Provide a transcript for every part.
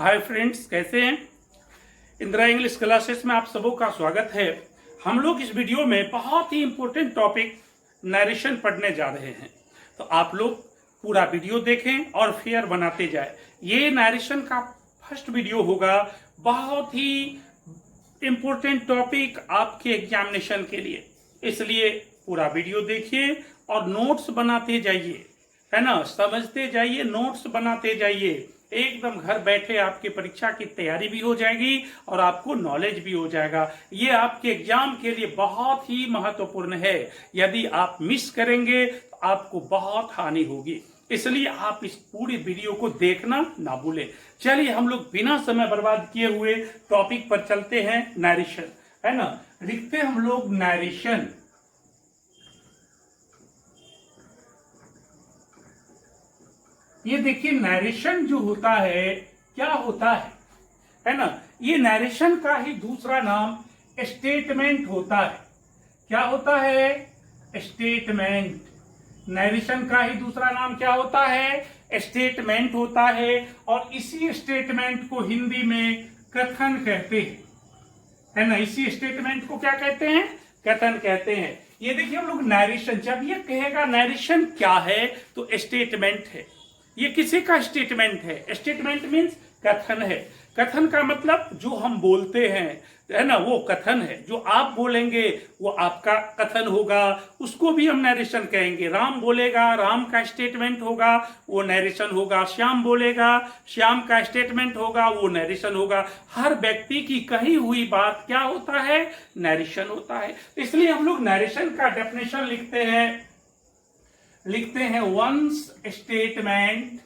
Hi friends, कैसे हैं। Indira English classes में आप सबों का स्वागत है। हम लोग इस वीडियो में बहुत ही इंपॉर्टेंट टॉपिक नरेशन पढ़ने जा रहे हैं, तो आप लोग पूरा वीडियो देखें और फेयर बनाते जाए। ये नरेशन का फर्स्ट वीडियो होगा, बहुत ही इंपॉर्टेंट टॉपिक आपके एग्जामिनेशन के लिए, इसलिए पूरा वीडियो देखिए और नोट्स बनाते जाइए, है ना। समझते जाइए, नोट्स बनाते जाइए। एकदम घर बैठे आपकी परीक्षा की तैयारी भी हो जाएगी और आपको नॉलेज भी हो जाएगा। ये आपके एग्जाम के लिए बहुत ही महत्वपूर्ण है। यदि आप मिस करेंगे तो आपको बहुत हानि होगी, इसलिए आप इस पूरी वीडियो को देखना ना भूलें। चलिए हम लोग बिना समय बर्बाद किए हुए टॉपिक पर चलते हैं। नरेशन, है ना। लिखते हैं हम लोग नरेशन। ये देखिए, नरेशन जो होता है, क्या होता है ना। ये नरेशन का ही दूसरा नाम स्टेटमेंट होता है। क्या होता है? स्टेटमेंट। नरेशन का ही दूसरा नाम क्या होता है? स्टेटमेंट होता है। और इसी स्टेटमेंट को हिंदी में कथन कहते हैं, है ना। इसी स्टेटमेंट को क्या कहते हैं? कथन कहते हैं। ये देखिए हम लोग नरेशन, जब ये कहेगा नरेशन क्या है तो स्टेटमेंट है। ये किसी का स्टेटमेंट है। स्टेटमेंट मीन्स कथन है। कथन का मतलब जो हम बोलते हैं, है ना, वो कथन है। जो आप बोलेंगे वो आपका कथन होगा, उसको भी हम नरेशन कहेंगे। राम बोलेगा, राम का स्टेटमेंट होगा, वो नरेशन होगा। श्याम बोलेगा, श्याम का स्टेटमेंट होगा, वो नरेशन होगा। हर व्यक्ति की कही हुई बात क्या होता है? नरेशन होता है। इसलिए हम लोग नरेशन का डेफिनेशन लिखते हैं one's statement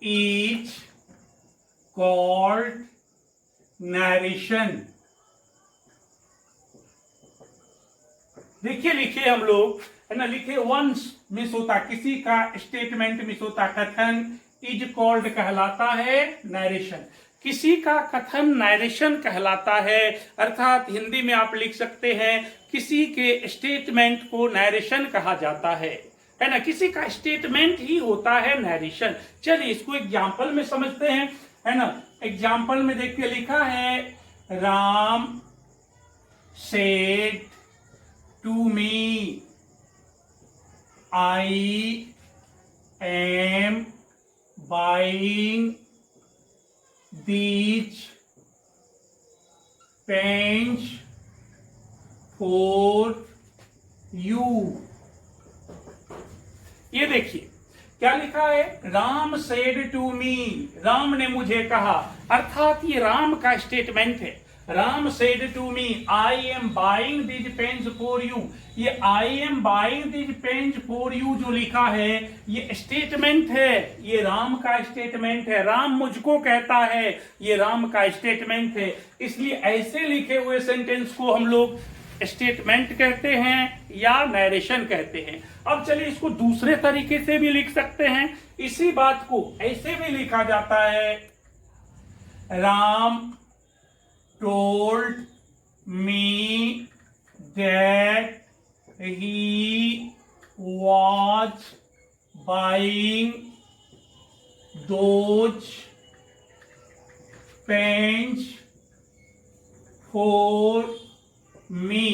is called narration. देखिए लिखे हम लोग, है ना। लिखे वंस मिस होता किसी का, स्टेटमेंट मिस होता कथन, इज कॉल्ड कहलाता है नरेशन। किसी का कथन नरेशन कहलाता है, अर्थात हिंदी में आप लिख सकते हैं किसी के स्टेटमेंट को नरेशन कहा जाता है ना। किसी का स्टेटमेंट ही होता है नरेशन। चलिए इसको एग्जाम्पल में समझते हैं, है ना। एग्जाम्पल में देखिए लिखा है, Ram said to me I am buying these pens for you। ये देखिए क्या लिखा है, Ram said to me, Ram ने मुझे कहा, अर्थात ये राम का स्टेटमेंट है। Ram said to me I am buying these pens for you. ये I am buying these pens for you जो लिखा है, ये स्टेटमेंट है। ये राम का स्टेटमेंट है। राम मुझको कहता है, ये राम का स्टेटमेंट है। इसलिए ऐसे लिखे हुए सेंटेंस को हम लोग स्टेटमेंट कहते हैं या नरेशन कहते हैं। अब चलिए इसको दूसरे तरीके से भी लिख सकते हैं। इसी बात को ऐसे भी लिखा जाता है, Ram told me that he was buying those pens for me।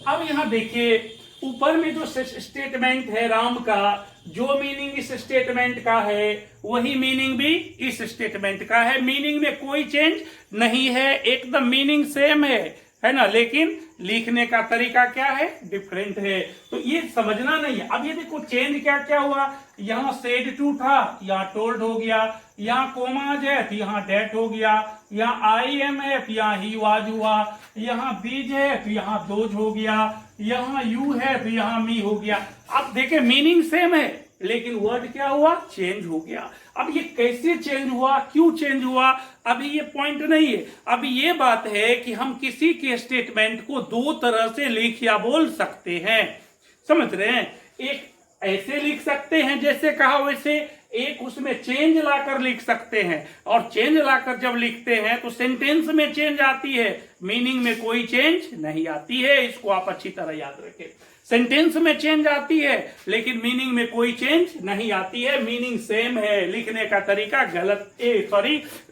अब यहां देखिए ऊपर में जो स्टेटमेंट है राम का, जो मीनिंग इस स्टेटमेंट का है वही मीनिंग भी इस स्टेटमेंट का है। मीनिंग में कोई चेंज नहीं है, एकदम मीनिंग सेम है ना। लेकिन लिखने का तरीका क्या है? डिफरेंट है। तो ये समझना नहीं है। अब ये देखो चेंज क्या क्या हुआ, यहाँ सेड टू था, यहाँ टोल्ड हो गया। यहाँ कोमाज है तो यहाँ डेट हो गया। यहाँ आई एम है तो यहाँ ही वाज हुआ। यहाँ बीज है तो यहाँ दोज हो गया। यहाँ यू है तो यहाँ मी हो गया। अब देखे मीनिंग सेम है लेकिन वर्ड क्या हुआ? चेंज हो गया। अब ये कैसे चेंज हुआ, क्यों चेंज हुआ, अभी ये पॉइंट नहीं है। अभी ये बात है कि हम किसी के स्टेटमेंट को दो तरह से लिख या बोल सकते हैं, समझ रहे हैं। एक ऐसे लिख सकते हैं जैसे कहा वैसे, एक उसमें चेंज लाकर लिख सकते हैं। और चेंज लाकर जब लिखते हैं तो सेंटेंस में चेंज आती है, मीनिंग में कोई चेंज नहीं आती है। इसको आप अच्छी तरह याद रखें। सेंटेंस में चेंज आती है लेकिन मीनिंग में कोई चेंज नहीं आती है, मीनिंग सेम है, लिखने का तरीका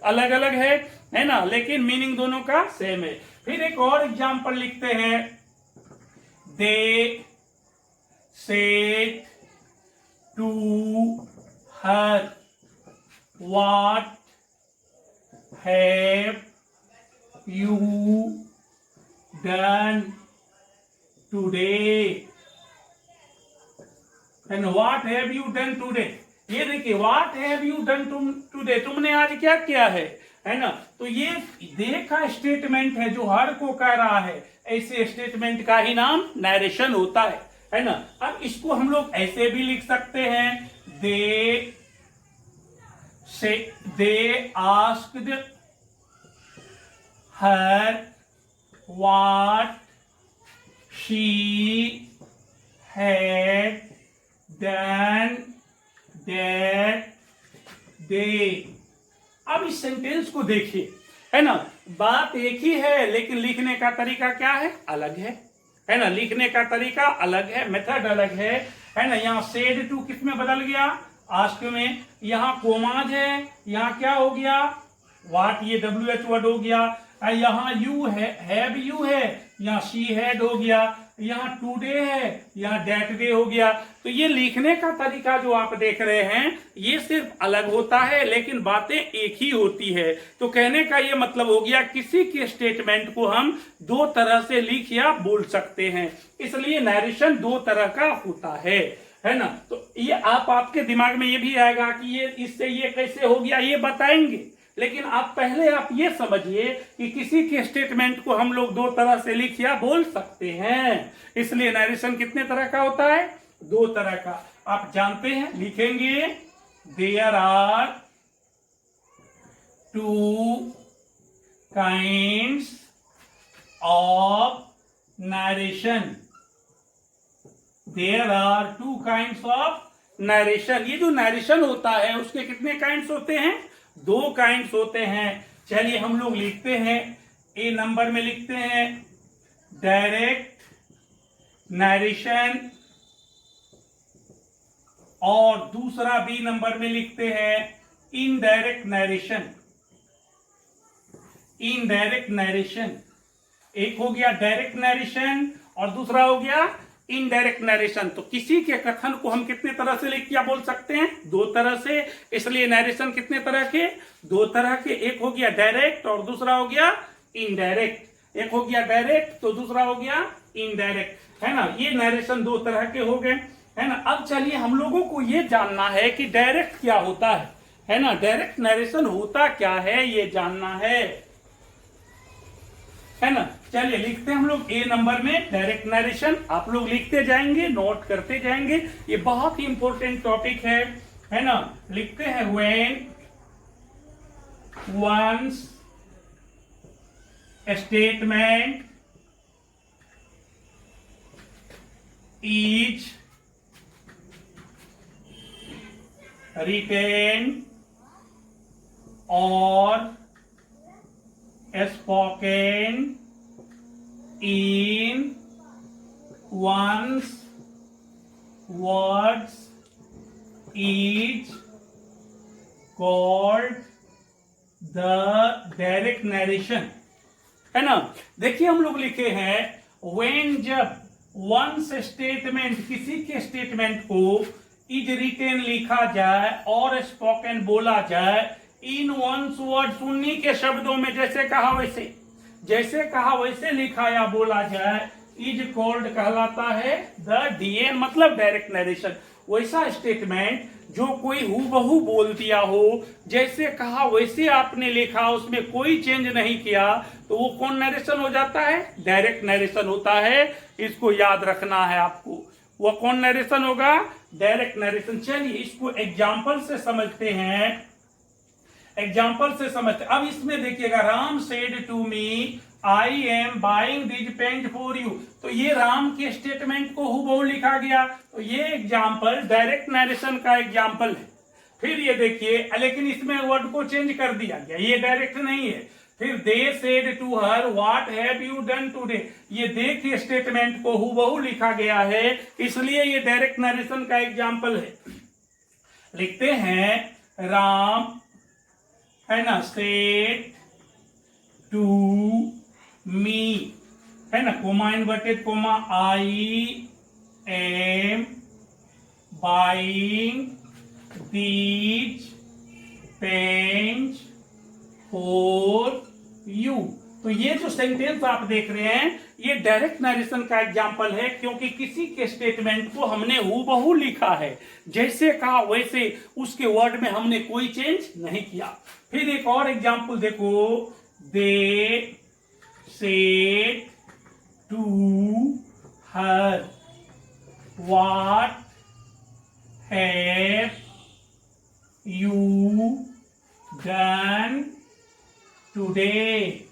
अलग अलग है ना, लेकिन मीनिंग दोनों का सेम है। फिर एक और एग्जांपल लिखते हैं, they said to her what have you done today, and what have you done today. ये देखिए, what have you done today, तुमने आज क्या किया है ना। तो ये दे का स्टेटमेंट है जो हर को कह रहा है, ऐसे स्टेटमेंट का ही नाम नरेशन होता है ना। अब इसको हम लोग ऐसे भी लिख सकते हैं, they asked her what she had done that day। अब इस सेंटेंस को देखिए, है ना, बात एक ही है लेकिन लिखने का तरीका क्या है, अलग है ना, लिखने का तरीका अलग है, मेथड अलग है ना। यहाँ सेड टू किस में बदल गया, आस्क में, यहाँ कोमाज है, यहाँ क्या हो गया, व्हाट, ये WH वर्ड हो गया, यहाँ यू है, हैव यू है, यहाँ शी हैड हो गया, यहाँ टुडे है, यहाँ दैट डे हो गया। तो ये लिखने का तरीका जो आप देख रहे हैं ये सिर्फ अलग होता है लेकिन बातें एक ही होती है। तो कहने का ये मतलब हो गया किसी के स्टेटमेंट को हम दो तरह से लिख या बोल सकते हैं, इसलिए नरेशन दो तरह का होता है ना। तो ये आपके दिमाग में ये भी आएगा कि ये इससे ये कैसे हो गया, ये बताएंगे, लेकिन आप पहले आप ये समझिए कि किसी के स्टेटमेंट को हम लोग दो तरह से लिख या बोल सकते हैं, इसलिए नरेशन कितने तरह का होता है, दो तरह का। आप जानते हैं, लिखेंगे there are two kinds of narration, there are two kinds of narration. ये जो नरेशन होता है उसके कितने काइंड्स होते हैं, दो काइंड्स होते हैं। चलिए हम लोग लिखते हैं, ए नंबर में लिखते हैं डायरेक्ट नरेशन, और दूसरा बी नंबर में लिखते हैं इनडायरेक्ट नरेशन। इनडायरेक्ट नरेशन, एक हो गया डायरेक्ट नरेशन और दूसरा हो गया इनडायरेक्ट नरेशन। तो किसी के कथन को हम कितने तरह से लिख या बोल सकते हैं, दो तरह से, इसलिए नरेशन कितने तरह के, दो तरह के, एक हो गया डायरेक्ट और दूसरा हो गया इनडायरेक्ट, एक हो गया डायरेक्ट तो दूसरा हो गया इनडायरेक्ट, है ना। ये नरेशन दो तरह के हो गए, है ना। अब चलिए हम लोगों को ये जानना है कि डायरेक्ट क्या होता है ना, डायरेक्ट नरेशन होता क्या है ये जानना है ना। चलिए लिखते हैं हम लोग ए नंबर में डायरेक्ट नरेशन, आप लोग लिखते जाएंगे, नोट करते जाएंगे, ये बहुत ही इंपॉर्टेंट टॉपिक है ना। लिखते हैं when one's statement is written or spoken in one's words is called the direct narration, है ना। देखिए हम लोग लिखे हैं when, जब once स्टेटमेंट, किसी के स्टेटमेंट को इज रिटेन लिखा जाए और स्पोकन बोला जाए इन वंस वर्ड्स, उन्हीं के शब्दों में, जैसे कहा वैसे लिखा या बोला जाए, इज कॉल्ड कहलाता है द डीएन, मतलब डायरेक्ट नरेशन। वैसा स्टेटमेंट जो कोई हूबहू बोल दिया हो, जैसे कहा वैसे आपने लिखा, उसमें कोई चेंज नहीं किया, तो वो कौन नरेशन हो जाता है, डायरेक्ट नरेशन होता है। इसको याद रखना है आपको, वो कौन नरेशन होगा, डायरेक्ट नरेशन। चलिए इसको एग्जाम्पल से समझते हैं, एग्जाम्पल से समझते। अब इसमें देखिएगा, Ram said to me I am buying this pen for you, तो ये राम के स्टेटमेंट को हूबहू लिखा गया, तो ये एग्जाम्पल डायरेक्ट नरेशन का एग्जाम्पल है। फिर ये देखिए, लेकिन इसमें वर्ड को चेंज कर दिया गया, ये डायरेक्ट नहीं है, फिर they said to her what have you done today, ये दे के स्टेटमेंट को हूबहू लिखा गया है, इसलिए ये डायरेक्ट नरेशन का एग्जाम्पल है। लिखते हैं राम, है ना, सेड टू मी, है ना, comma inverted comma, I am buying these pens for you. तो ये जो सेंटेंस आप देख रहे हैं ये डायरेक्ट नरेशन का एग्जाम्पल है, क्योंकि किसी के स्टेटमेंट को हमने हूबहू लिखा है, जैसे कहा वैसे, उसके वर्ड में हमने कोई चेंज नहीं किया। फिर एक और एग्जाम्पल देखो, they said to her what have you done today,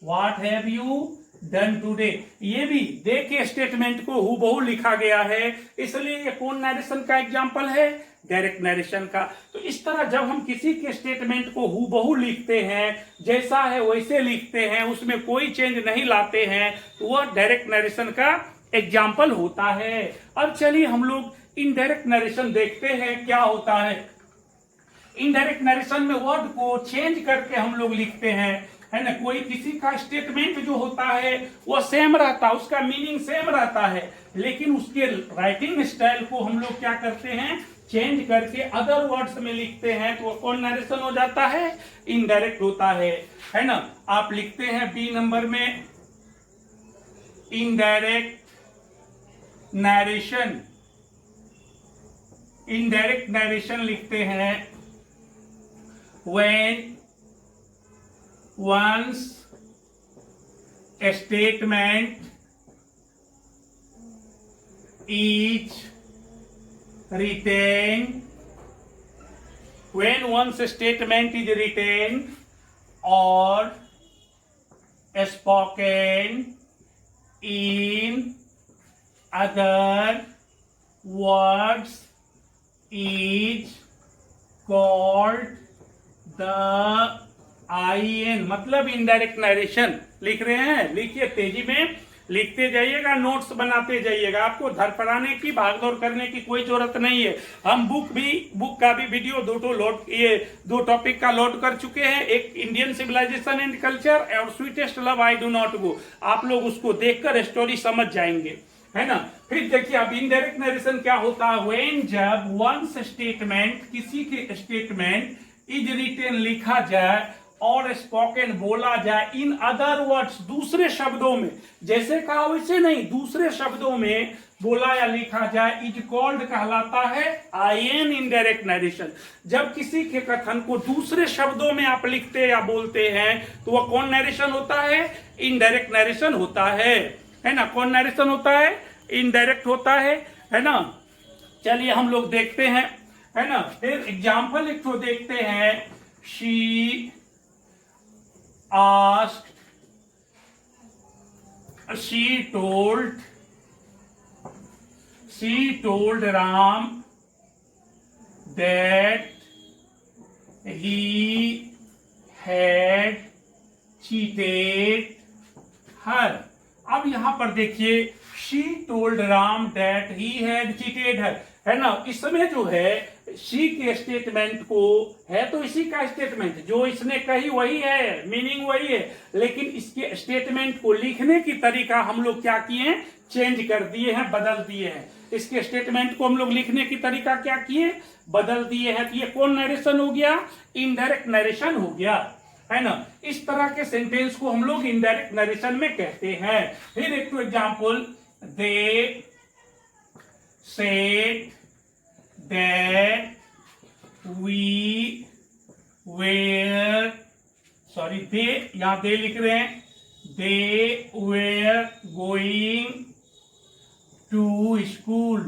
what have you done today, ये भी दे के स्टेटमेंट को हूबहू लिखा गया है, इसलिए ये कौन नरेशन का एग्जाम्पल है, डायरेक्ट नरेशन का। तो इस तरह जब हम किसी के स्टेटमेंट को हूबहू लिखते हैं, जैसा है वैसे लिखते हैं, उसमें कोई चेंज नहीं लाते हैं, तो वह डायरेक्ट नरेशन का एग्जाम्पल होता है। अब चलिए हम लोग इनडायरेक्ट नरेशन देखते हैं क्या होता है। इनडायरेक्ट नरेशन में वर्ड को चेंज करके हम लोग लिखते हैं, है ना। कोई किसी का स्टेटमेंट जो होता है वो सेम रहता है, उसका मीनिंग सेम रहता है, लेकिन उसके राइटिंग स्टाइल को हम लोग क्या करते हैं, चेंज करके अदर वर्ड्स में लिखते हैं, तो कौन नरेशन हो जाता है, इनडायरेक्ट होता है ना। आप लिखते हैं बी नंबर में इनडायरेक्ट नरेशन, इनडायरेक्ट नरेशन लिखते हैं when one's statement is written, when one's statement is written or spoken in other words is called the IN, मतलब इनडायरेक्ट नरेशन। लिख रहे हैं, लिखिए, तेजी में लिखते जाइएगा, नोट्स बनाते जाइएगा, आपको धड़फड़ाने की भागदौड़ करने की कोई जरूरत नहीं है। हम बुक का भी वीडियो दो टॉपिक का लोड कर चुके हैं, एक इंडियन सिविलाइजेशन एंड कल्चर और sweetest love I do not go, आप लोग उसको देखकर स्टोरी समझ जाएंगे, है ना। फिर देखिए अब इनडायरेक्ट नरेशन क्या होता है, व्हेन जब वंस स्टेटमेंट, किसी के स्टेटमेंट इज रिटेन लिखा जाए और स्पोकन बोला जाए इन अदर वर्ड्स, दूसरे शब्दों में, जैसे कहा वैसे नहीं, दूसरे शब्दों में बोला या लिखा जाए, इज कॉल्ड कहलाता है IN इनडायरेक्ट नरेशन। जब किसी के कथन को दूसरे शब्दों में आप लिखते या बोलते हैं तो वह कौन नरेशन होता है, इनडायरेक्ट नरेशन होता है ना। कौन नरेशन होता है, इनडायरेक्ट होता है ना। चलिए हम लोग देखते हैं, है ना। फिर एग्जाम्पल एक तो देखते हैं, she asked, she told Ram that he had cheated her. अब यहां पर देखिए, she told Ram that he had cheated her, है ना। इसमें जो है शी के स्टेटमेंट को है तो इसी का स्टेटमेंट, जो इसने कही वही है, मीनिंग वही है, लेकिन इसके स्टेटमेंट को लिखने की तरीका हम लोग क्या किए, चेंज कर दिए हैं, बदल दिए हैं। इसके स्टेटमेंट को हम लोग लिखने की तरीका क्या किए, बदल दिए हैं। तो ये कौन नरेशन हो गया, इनडायरेक्ट नरेशन हो गया, है ना। इस तरह के सेंटेंस को हम लोग इनडायरेक्ट नरेशन में कहते हैं। फिर एक तो example, they said that we were, sorry, they, यहां दे लिख रहे हैं, they were going to school।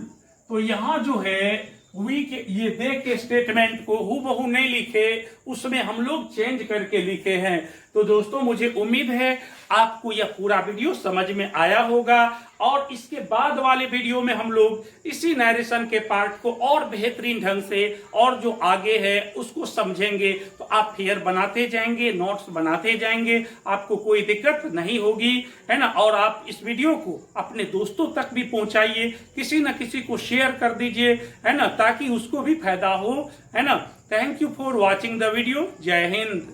तो यहां जो है वी के, ये दे के स्टेटमेंट को हूबहू नहीं लिखे, उसमें हम लोग चेंज करके लिखे हैं। तो दोस्तों मुझे उम्मीद है आपको यह पूरा वीडियो समझ में आया होगा। और इसके बाद वाले वीडियो में हम लोग इसी नरेशन के पार्ट को और बेहतरीन ढंग से और जो आगे है उसको समझेंगे। तो आप फेयर बनाते जाएंगे, नोट्स बनाते जाएंगे, आपको कोई दिक्कत नहीं होगी, है ना। और आप इस वीडियो को अपने दोस्तों तक भी पहुंचाइए, किसी न किसी को शेयर कर दीजिए, है ना, ताकि उसको भी फायदा हो, है ना। Thank you for watching the video. जय हिंद।